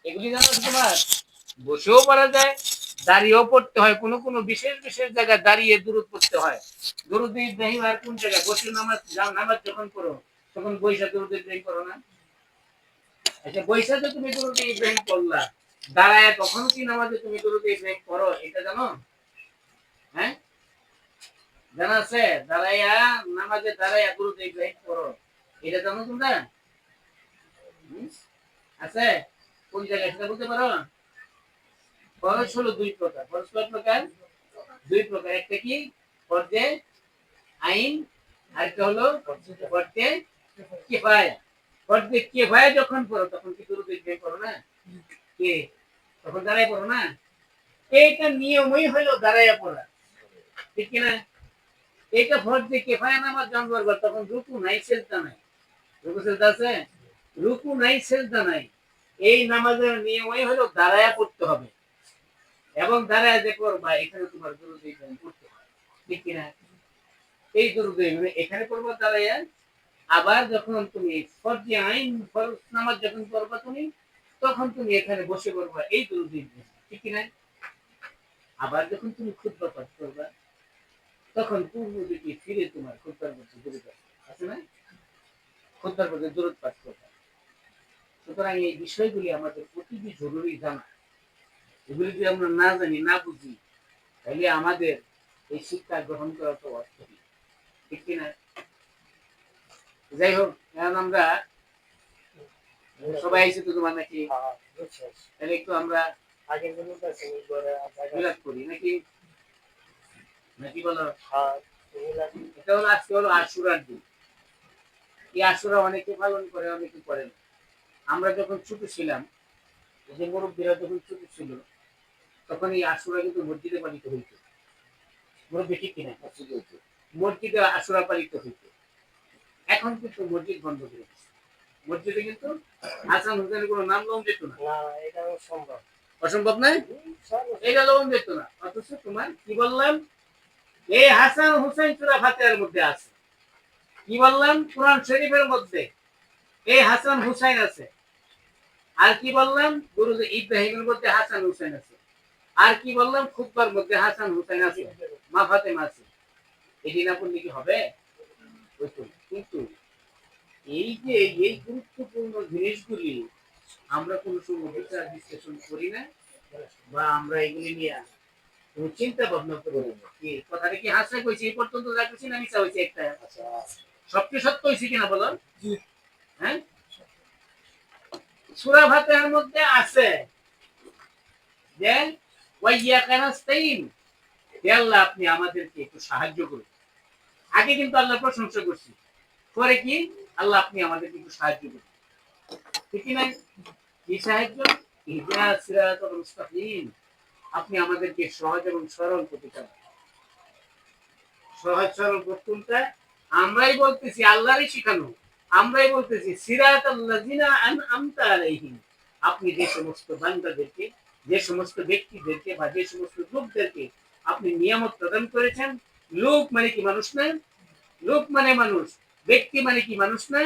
এগুলি জানো তোমার? বসেও পড়া যায়, দাঁড়িয়েও পড়তে হয়, কোনো কোনো বিশেষ বিশেষ জায়গায় দাঁড়িয়ে দুরূদ পড়তে হয়। দুরূদ ইব্রাহিম আর কোন জায়গায় বসে নামাজ যখন পড়ো তখন বৈশা দুরূদ ইব্রাহিম পড়ো না? আচ্ছা বৈশা যে তুমি দুরূদ ইব্রাহিম পড়লা, দাঁড়ায় তখন কি নামাজে তুমি দুরূদ ইব্রাহিম পড়ো এটা জানো? হ্যাঁ, জানা আছে? দাঁড়াইয়া নামাজে দাঁড়াইয়া দুরূদ ইব্রাহিম পড়ো, এটা জানো তোমরা? আছে? কোন জায়গায় সেটা বলতে পারো? ফরজ হলো দুই প্রকার। ফরজ কয় প্রকার? দুই প্রকার। একটা কি ফরজে আইন, আরেকটা হলো ফরজে কিফায়া। ফরজে কিফায়া যখন পড়ো তখন কি দুরূদ ইব্রাহিম পড়ো না? কে তখন দাঁড়ায় পড়ো না? এইটা নিয়মই হলো দাঁড়াইয়া পড়া, ঠিক কি না? এটা ফরজে কিফায়া নামাজ যখন পড়বা তখন রুকু নাই, সিজদা নাই। রুকু সিজদা আছে? রুকু নাই, সিজদা নাই। এই নামাজের নিয়মই হলো দাঁড়ায়া পড়তে হবে এবং দাঁড়ায় যে করবা এখানে তোমার দুরূদ ইব্রাহিম পড়তে হয়, ঠিক কি না? এই দুরূদ ইব্রাহিম এখানে পড়বা দাঁড়ায়া, আবার যখন তুমি ফরজে আইন ফরজ নামাজ যখন পড়বা তুমি তখন তুমি এখানে বসে পড়বা এই দুরূদ ইব্রাহিম, ঠিক কি না? আবার যখন তুমি খুতবা পাঠ করবা তখন পূর্ব দিকে ফিরে তোমার খুতবার মধ্যে দুরূদ আছে না? খুতবার মধ্যে দুরূদ পাঠ করবা। সুতরাং এই বিষয়গুলি আমাদের অতিবি জরুরি জানা। এগুলি যদি আমরা না জানি, না বুঝি, তাহলে আমাদের এই শিক্ষা গ্রহণ করা তো অর্থহীন, ঠিক কিনা? যাই হোক, এখন আমরা সবাই এসে তো তোমার নাকি তাহলে একটু আমরা মিলাদ করি নাকি, নাকি বলো? এটা হলো আজকে হলো আশুরার দিন। এই আশুরা অনেকে পালন করে, অনেকে করে না। আমরা যখন ছোট ছিলাম, যে মুরব্বীরা যখন ছোট ছিল তখন এই আশুরা কিন্তু মসজিদে পালিত হইত। মুরব্বী ঠিক কিনা? মসজিদে আশুরা পালিত হইত। এখন কিন্তু মসজিদ বন্ধ করে দিচ্ছে। মসজিদে কিন্তু হাসান হুসেনের কোনো নাম লম যেত না। এটা অসম্ভব। অসম্ভব নয়? এটা লম যেত না। অথচ তোমার কি বললাম, এই হাসান হুসেন সূরা ফাতিহার মধ্যে আছে। কি বললাম, কোরআন শরীফের মধ্যে এই হাসান হুসাইন আছে। আর কি বললাম, দুরূদ ইব্রাহিমের মধ্যে হাসান হুসেন আছে। আর কি বললাম, খুতবার মধ্যে হাসান হুসেন আছে, মা ফাতেমা আছে। এটি না পড়লে কি হবে? কিন্তু এই যে এই গুরুত্বপূর্ণ জিনিসগুলি আমরা কোনো সময় বিচার বিশ্লেষণ করি না, বা আমরা এগুলি নিয়ে কোনো চিন্তা ভাবনা করি না। কি কথাটা কি হাসা কইছি এই পর্যন্ত যা কিছু না মিছা হইছে একটা? সবচেয়ে সত্য হইছে কিনা বলো? হ্যাঁ, সূরা ফাতিহার মধ্যে আছে যে ওয়াইয়াকা নাস্তাইন, হে আল্লাহ আপনি আমাদেরকে একটু সাহায্য করুন। আগে কিন্তু আল্লাহর প্রশংসা করছি, পরে কি আল্লাহ আপনি আমাদেরকে একটু সাহায্য করুন, ঠিক কি না? কি সাহায্য? ইহদিনাস সিরাতাল মুস্তাকিম, আপনি আমাদেরকে সহজ এবং সরল পথে চালান। সহজ সরল পথটা আমরাই বলতেছি, আল্লাহরই শিখানো। আমরাই বলতেছি সিরাতাল লাযিনা আনআমতা আলাইহিম, আপনি যে সমস্ত বান্দাদেরকে, যে সমস্ত ব্যক্তিদেরকে বা যে সমস্ত লোকদেরকে আপনি নিয়ামত প্রদান করেছেন। লোক মানে কি মানুষ না? লোক মানে মানুষ। ব্যক্তি মানে কি মানুষ না?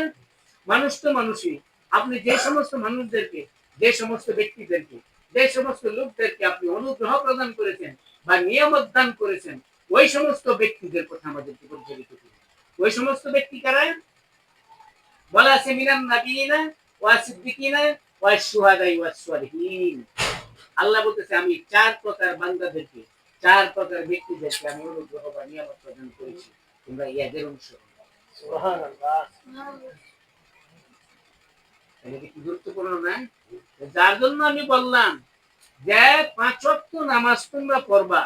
মানুষ তো মানুষই। আপনি যে সমস্ত মানুষদেরকে, যে সমস্ত ব্যক্তিদেরকে, যে সমস্ত লোকদেরকে আপনি অনুগ্রহ প্রদান করেছেন বা নিয়ামত দান করেছেন, ওই সমস্ত ব্যক্তিদের কথা আমাদেরকে পরিচালিত করুন। ওই সমস্ত ব্যক্তি কারা? বলা আছে মিনান নাবিয়িনা ওয়া সিদ্দিকিনা ওয়া শুহাদাই ওয়া সালিহিন। আল্লাহ বলতেছে আমি চার প্রকার বান্দাদেরকে, চার প্রকার ব্যক্তিদেরকে আমি অনুগ্রহ বা নিয়ামত প্রদান করেছি, তোমরা ইয়াদের অংশ। সুবহানাল্লাহ। এটা কি গুরুত্বপূর্ণ না? যার জন্য আমি বললাম যে 5 ওয়াক্ত নামাজ তোমরা পড়বা।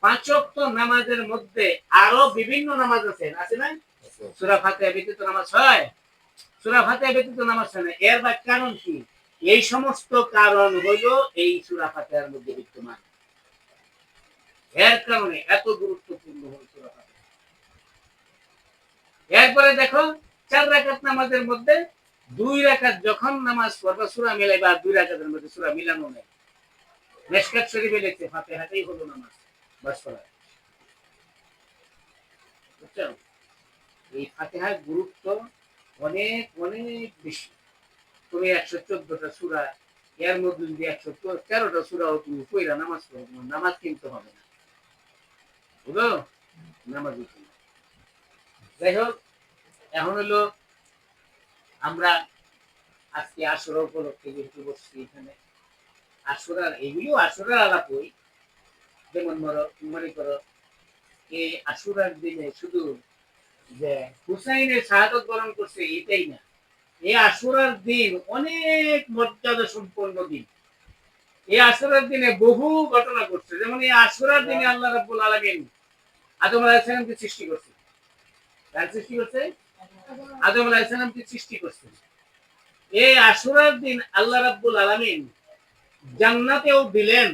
5 ওয়াক্ত নামাজের মধ্যে আরো বিভিন্ন নামাজ আছে, আছে না? সূরা ফাতিহা ব্যতীত নামাজ হয়? সূরা ফাতিহা ব্যতীত নামাজ হয় না। এর কারণ কি? এই সমস্ত কারণ হলো এই সূরা ফাতিহার মধ্যে বিদ্যমান। এর কারণে এত গুরুত্বপূর্ণ হল সূরা ফাতিহা। এরপরে দেখো 4 রাকাত নামাজের মধ্যে 2 রাকাত যখন নামাজ পড়বা সূরা মিলাইবা, 2 রাকাতের মধ্যে সূরা মিলানো নাই। মিশকাত শরীফে লেখছে ফাতিহাটাই হলো নামাজ, বাস করা। বুঝছো? এই ফাতিহার গুরুত্ব অনেক অনেক বেশি। তুমি 114টা সূরা এর মধ্যে যদি 113টা সূরা তুমি পড়া নামাজ পড়ো, নামাজ কিন্তু হবে না, বুঝলো? নামাজ হবে না। যাই হোক, এখন হলো আমরা আজকে আশুরা উপলক্ষে যেহেতু বসছি এখানে, আশুরার এগুলো আশুরার আলাপ হই। যেমন মনে করো এই আশুরার দিনে শুধু যে হুসাইনের শাহাদত বরণ করছে এটাই না, এই আশুরার দিন অনেক মর্যাদা সম্পন্ন দিন। এই আশুরার দিনে বহু ঘটনা ঘটছে। যেমন এই আশুরার দিনে আল্লাহ রাব্বুল আলামিন আদম আলাইহিস সালামকে সৃষ্টি করছে। কার সৃষ্টি করছে? আদম আলাইহিস সালামকে সৃষ্টি করছে। এই আশুরার দিন আল্লাহ রাব্বুল আলামিন জান্নাতেও দিলেন,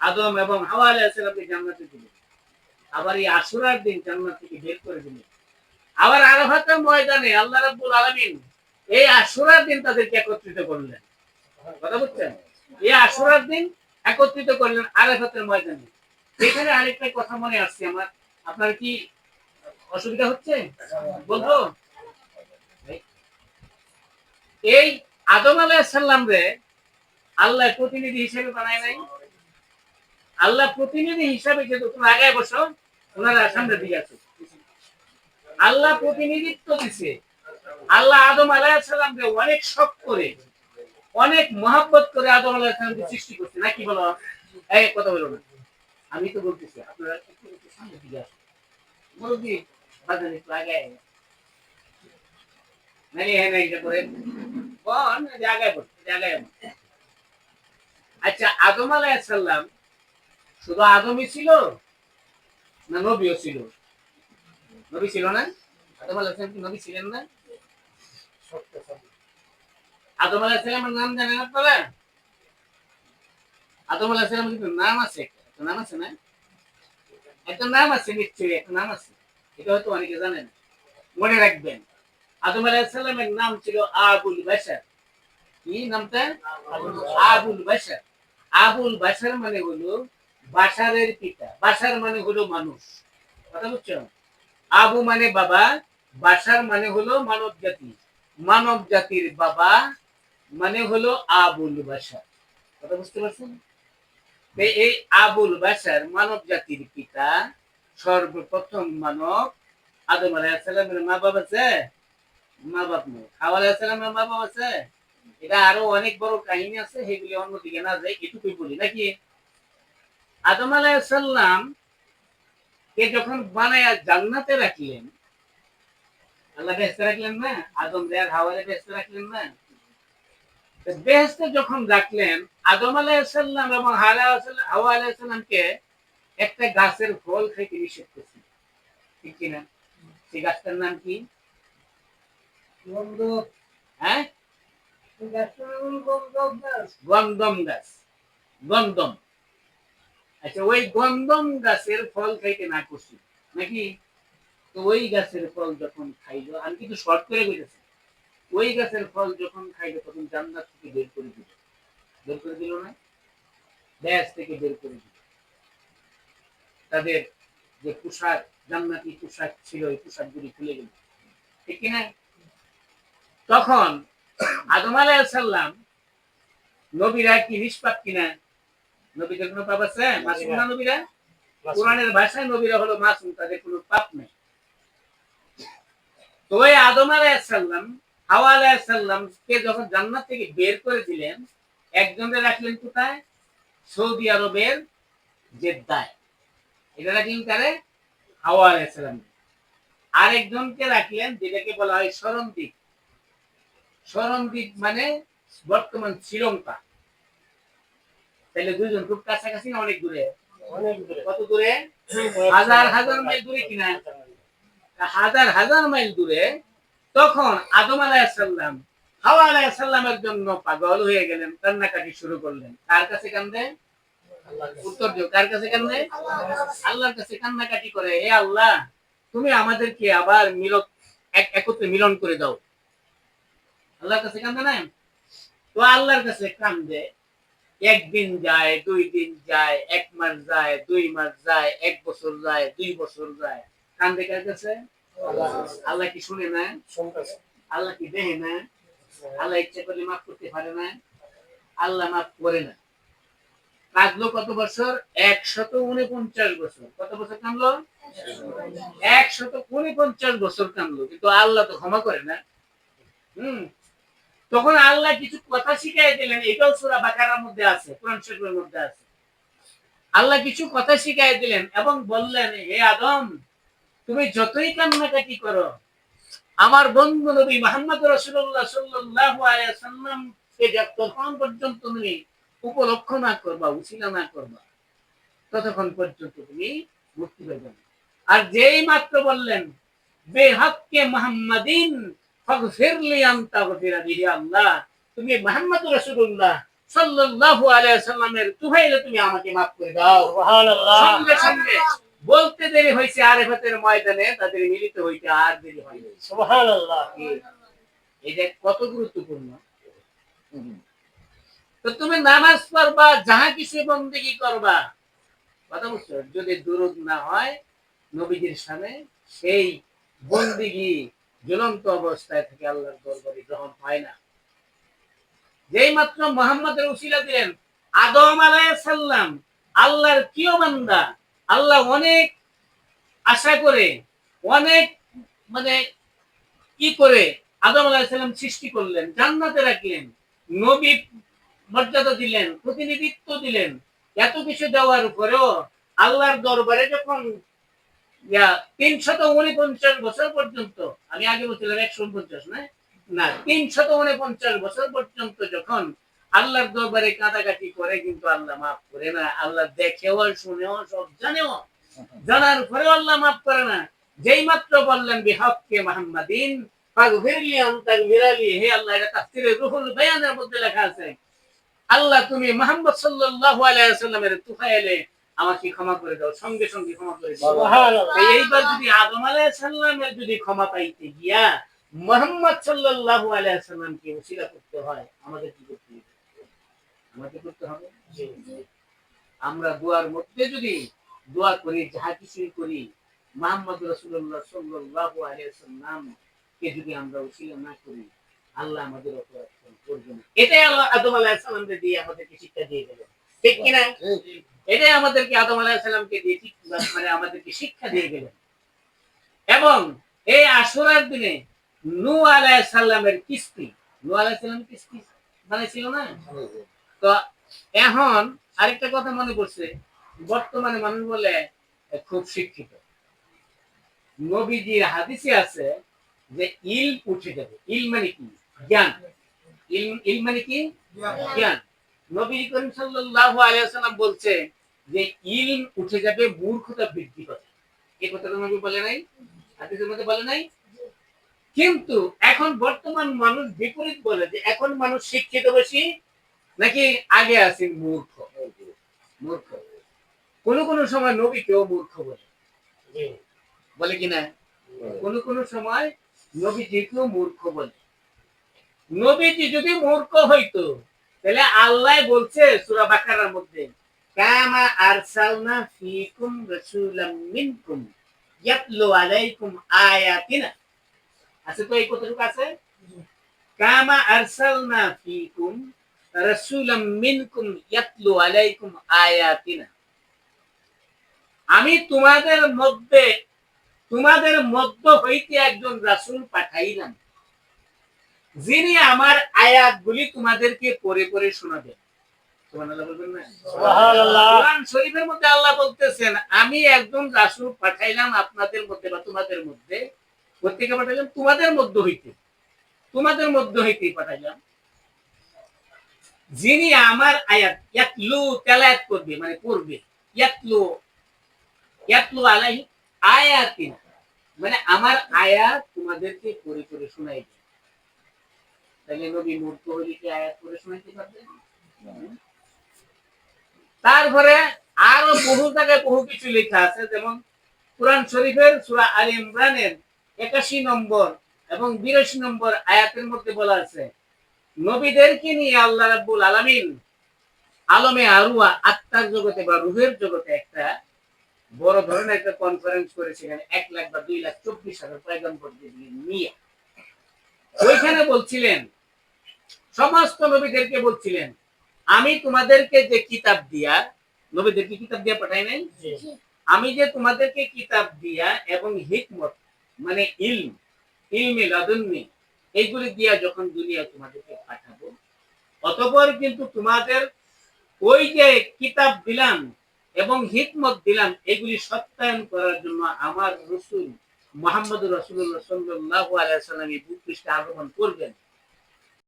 আদম এবং হাওয়া আলাইহিস সালামকে জান্নাতে দিলেন। আবার এই আশুরার দিন জান্নাত থেকে বের করে দিলেন। আবার আরাফাতের ময়দানে আল্লাহ রাব্বুল আলামিন এই আশুরার দিন তাদেরকে একত্রিত করলেন। কথা বুঝছেন? এই আশুরার দিন একত্রিত করলেন আরাফাতের ময়দানে। এখানে আরেকটা কথা মনে আসছে আমার, আপনার কি অসুবিধা হচ্ছে বলবো? এই আদম আলাইহিস সালাম রে আল্লাহ প্রতিনিধি হিসেবে বানায় নাই? আল্লাহ প্রতিনিধি হিসেবে যে তোমরা আগে বসো, ওনারা সামনে দিয়ে আছে, আল্লাহ প্রতিনিধিত্ব দিছে। আল্লাহ আদম আলাইহিস সালামকে অনেক শখ করে, অনেক মহব্বত করে আদম আলাইহিস সালামকে সৃষ্টি করছে, নাকি বলো? এই কথা বলো না, আমি তো বলতেছি আপনারা একটু সামনে দিকে আসুন। মুরব্বি বাজার একটু আগে নাই, হ্যাঁ নাই এটা করে বল জায়গায় বল জায়গায়। আচ্ছা, আদম আলাইহিস সালাম শুধু আদমই ছিল না নবীও ছিল? নবী ছিল না? আদম আলাইহিস সালাম কি নবী ছিলেন না? আদম আলাইহিস সালামের নাম জানেন আপনারা? আদম আলাইহিস সালামের কিন্তু নাম আছে, একটা নাম আছে না? একটা নাম আছে, নিশ্চয়ই একটা নাম আছে, এটা হয়তো অনেকে জানেন। মনে রাখবেন, আদম আলাইহিস সালামের নাম ছিল আবুল বাশার। কি নামটা? আবুল বাশার। আবুল বাশার মানে হলো বাশারের পিতা। বাশার মানে হলো মানুষ। কথা বুঝছো? আবু মানে বাবা, বাশার মানে হলো মানব জাতি। মানব জাতির বাবা মানে হলো আবুল বাশার। কথা বুঝতে পারছেন? এই আবুল বাশার মানব জাতির পিতা, সর্বপ্রথম মানব আদম আলাইহিস সালামের মা বাবা আছে? মা বাপ নেই। হাওয়া আলাইহিস সালামের মা বাবা আছে? এটা আরো অনেক বড় কাহিনী আছে, সেগুলি অন্যদিকে না যাই, এটুকুই বলি নাকি। আদম আলাইহিস সালাম কে যখন বানায়া জান্নাতে রাখলেন, আল্লাহ বেহেশতে রাখলেন না? আদম আর হাওয়ারে বেহেশতে রাখলেন না? বেহেশতে যখন রাখলেন, আদম আলাইহিস সালাম এবং হাওয়া আলাইহিস সালামকে একটা গাছের ফল খেতে নিষেধ করছে, ঠিক কিনা? সেই গাছটার নাম কি? হ্যাঁ, গন্ধম গাছ। গন্ধম। আচ্ছা, ওই গন্ধম গাছের ফল খাইতে না করছি নাকি? তো ওই গাছের ফল যখন খাইলো, আমি কিন্তু শর্ট করে বলেছি, ওই গাছের ফল যখন খাইলো তখন জান্নাত থেকে বের করে দিল। বের করে দিল না? দেশ থেকে বের করে দিল। তাদের যে পোশাক, জান্নাতি পোশাক ছিল, ওই পোশাকগুলি খুলে গেল, ঠিক কিনা? তখন আদম আলাইহিস সালাম নবীরা কি নিষ্পাপ কিনা? নবীদের কোনো পাপ আছে? মাসুম না নবীরা? কোরআনের ভাষায় নবীরা হলো মাসুম, তাদের কোনো পাপ নেই। তো ওই আদম আলাইহিস সালাম হাওয়া আলাইহিস সালাম কে যখন জান্নাত থেকে বের করে দিলেন, একজনকে রাখলেন কোথায়? সৌদি আরবের জেদ্দায়। এটা রাখলেন কারে? হাওয়া আলাইহিস সালাম। আরেকজনকে রাখলেন যেটাকে বলা হয় শরণদ্বীপ। শরণদ্বীপ মানে বর্তমান শ্রীলঙ্কা। তাহলে দুইজন খুব কাছাকাছি না অনেক দূরে? অনেক দূরে। কত দূরে? হাজার হাজার মাইল দূরে কিনা? হাজার হাজার মাইল দূরে। তখন আদম আলাইহিস সালাম হাওয়া আলাইহিস সালামের জন্য পাগল হয়ে গেলেন, কান্নাকাটি শুরু করলেন। কার কাছে কান্দে? উত্তর দিও, কার কাছে কান্দে? আল্লাহর কাছে কান্নাকাটি করে, হে আল্লাহ, তুমি আমাদেরকে আবার একত্রে মিলন করে দাও। আল্লাহর কাছে কান্দে না? তো আল্লাহর কাছে কান্দে। একদিন যায়, 2 দিন যায়, 1 মাস যায়, 2 মাস যায়, 1 বছর যায়, 2 বছর যায়। কান্দে কার কাছে? আল্লাহ কি শুনে না? আল্লাহ কি দেখে না? আল্লাহ ইচ্ছা করলে মাফ করতে পারে না? আল্লাহ মাফ করে না। কাঁদলো কত বছর? 149 বছর। কত বছর কাঁদলো? 149 বছর কাঁদলো, কিন্তু আল্লাহ তো ক্ষমা করে না। হম তখন আল্লাহ কিছু কথা শিখাই দিলেন, এটাও সূরা বাকারার মধ্যে আছে, কোরআন শরীফের মধ্যে আছে। আল্লাহ কিছু কথা শিখাই দিলেন এবং বললেন, হে আদম, তুমি যতই কান্নাকাটি করো, আমার বন্ধু নবী মুহাম্মদ রাসূলুল্লাহ সাল্লাল্লাহু আলাইহি ওয়াসাল্লাম কে যতক্ষণ পর্যন্ত তুমি উপলক্ষ না করবা, উসিলা না করবা, ততক্ষণ পর্যন্ত তুমি মুক্তি পাবে না। আর যেই মাত্র বললেন বেহাক্কে মুহাম্মাদিন ফাগফিরলি আনতা গফিরা বিহি, আল্লাহ তুমি মুহাম্মদ রাসূলুল্লাহ সাল্লাল্লাহু আলাইহি ওয়াসাল্লামের তুফাইলে তুমি আমাকে maaf করে দাও। সুবহানাল্লাহ। সঙ্গে সঙ্গে বলতে দেরি হয়েছে, আরেফাতের ময়দানে তাদের মিলিত হইতে আর দেরি হয়নি। সুবহানাল্লাহ। এটা কত গুরুত্বপূর্ণ। তো তুমি নামাজ পড়বা, যাহা কিছু বন্দেগী করবা, কথা বুঝছো, যদি দুরূদ না হয় নবীজির সামনে, সেই বন্দেগী জ্বলন্ত অবস্থায় থেকে আল্লাহর দরবারে গ্রহণ হয় না। যেই মাত্র মুহাম্মদের উসিলা দিলেন, আদম আলাইহিস সালাম আল্লাহর প্রিয় বান্দা, আল্লাহ অনেক আশা করে, অনেক মানে কি করে আদম আলাইহিস সালাম সৃষ্টি করলেন, জান্নাতে রাখলেন, নবী মর্যাদা দিলেন, প্রতিনিধিত্ব দিলেন। এত কিছু দেওয়ার পরেও আল্লাহর দরবারে যখন 349 বছর পর্যন্ত, আমি আগে বলছিলাম 149, না না 349 বছর পর্যন্ত যখন আল্লাহর দরবারে কাঁদাকাটি করে, কিন্তু আল্লাহ মাফ করে না। আল্লাহ দেখেও শুনেও সব জানেও, জানার পরেও আল্লাহ মাফ করে না। যেই মাত্র বললেন বিহাক্কে মুহাম্মাদিন ফাগফিরলি আনতা গফিরালি, হে আল্লাহ, এটা তাফসীরে রুহুল বায়ানের মধ্যে লেখা আছে, আল্লাহ তুমি মুহাম্মদ সাল্লাল্লাহু আলাইহি ওয়াসাল্লামের তুফাইলে আমাকে ক্ষমা করে দাও, সঙ্গে সঙ্গে ক্ষমা করে দাও। সুবহানাল্লাহ। এইবার যদি আদম আলাইহিস সালামের যদি ক্ষমা পাইতে গিয়া মুহাম্মদ সাল্লাল্লাহু আলাইহি ওয়াসাল্লামকে ওসিলা করতে হয়, আমাদের কি করতে হবে? আমাদের করতে হবে আমরা দোয়ার মধ্যে যদি দোয়া করি, যাহা কিছুই করি, মুহাম্মদ রাসূলুল্লাহ সাল্লাল্লাহু আলাইহি ওয়াসাল্লাম কে যদি আমরা ওসিলা না করি, আল্লাহ আমাদের অপরাধ করবে না। এটাই আল্লাহ আদম আলাইহিস সালামকে দিয়ে আমাদেরকে শিক্ষা দিয়ে গেলেন, ঠিক কি না? এটাই আমাদেরকে আদম আলাইহিস সালামকে দিয়ে ঠিক মানে আমাদেরকে শিক্ষা দিয়ে গেলেন। এবং এই আশুরার দিনে নূহ আলাইহিস সালামের কিস্তি, নূহ আলাইহিস সালাম কিস্তি বানাইছিল না? তো এখন আরেকটা কথা মনে পড়ছে, বর্তমানে মানুষ বলে খুব শিক্ষিত। নবীজির হাদিসে আছে যে ইল উঠে যাবে। ইল মানে কি? জ্ঞান। ইল মানে কি? জ্ঞান। নবী করিম সাল্লাল্লাহু আলাইহি ওয়াসাল্লাম বলছে যে ইল উঠে যাবে, মূর্খতা বৃদ্ধি পাবে। এই কথাটা নবী বলে নাই? হাদিসের মধ্যে বলে নাই? কিন্তু এখন বর্তমান মানুষ বিপরীত বলে, যে এখন মানুষ শিক্ষিত বেশি নাকি আগে আছেন মূর্খ। মূর্খ কোন কোন সময় নবীকেও মূর্খ বলে, বলে কিনা? কোন কোন সময় নবীজিকেও মূর্খ বলে। নবীজি যদি মূর্খ হইতো, তাহলে আল্লাহ বলছে সূরা বাকারার মধ্যে, কামা আরসালনা ফীকুম রাসূলাম মিনকুম ইয়াতলু আলাইকুম আয়াতিনা। আছে তো, এই কথাটুকু আছে, কামা আরসালনা ফীকুম রাসূলাম মিনকুম ইয়াতলু আলাইকুম আয়াতিনা। আমি তোমাদের মধ্য হইতে একজন রাসূল পাঠাইলাম, যিনি আমার আয়াতগুলি তোমাদেরকে পড়ে পড়ে শোনাবেন। সুবহানাল্লাহ বলবেন না? সুবহানাল্লাহ। কোরআন শরীফের মধ্যে আল্লাহ বলতেছেন, আমি একজন রাসূল পাঠাইলাম আপনাদের মধ্যে বা তোমাদের মধ্যে। প্রত্যেকে পাঠাইলাম তোমাদের মধ্য হইতেই পাঠাইলাম, যিনি আমার আয়াত ইয়াতলু তেলাওয়াত করবে, মানে পড়বে, ইয়াতলু আলাইহি আয়াতিন, মানে আমার আয়াত তোমাদেরকে পড়ে পড়ে শোনাইবে। তাহলে নবী মূর্খ হইলে কি আয়াত পড়ে শোনাইতে পারবে? তারপরে আরো বহু জায়গায় বহু কিছু লেখা আছে, যেমন কোরআন শরীফের সূরা আলে ইমরানের 81 নম্বর এবং 82 নম্বর আয়াতের মধ্যে বলা আছে, নবীদেরকে নিয়ে আল্লাহ রাব্বুল আলামিন আলমে আরওয়া, আত্মার জগতে বা রূহের জগতে একটা বড় ধরনের একটা কনফারেন্স করেছিলেন, 1 লাখ বা 2,24,000 পয়গম্বরদের নিয়ে। ওইখানে বলছিলেন, সমস্ত নবীদেরকে বলছিলেন আমি তোমাদেরকে যে কিতাব দিয়া, নবীদেরকে কিতাব দিয়া পাঠাই নাই, আমি যে তোমাদেরকে কিতাব দিয়া এবং হিকমত মানে ইলম, ইলমে লাদুন্নি এইগুলি দিয়া যখন দুনিয়া তোমাদেরকে পাঠাবো, অতঃপর কিন্তু তোমাদের ওই যে কিতাব দিলাম এবং হিকমত দিলাম এগুলি সত্যায়ন করার জন্য আমার রসুল মুহাম্মদুর রাসূলুল্লাহ সাল্লাল্লাহু আলাইহি ওয়াসাল্লাম এই ভূপৃষ্ঠে আগমন করবেন।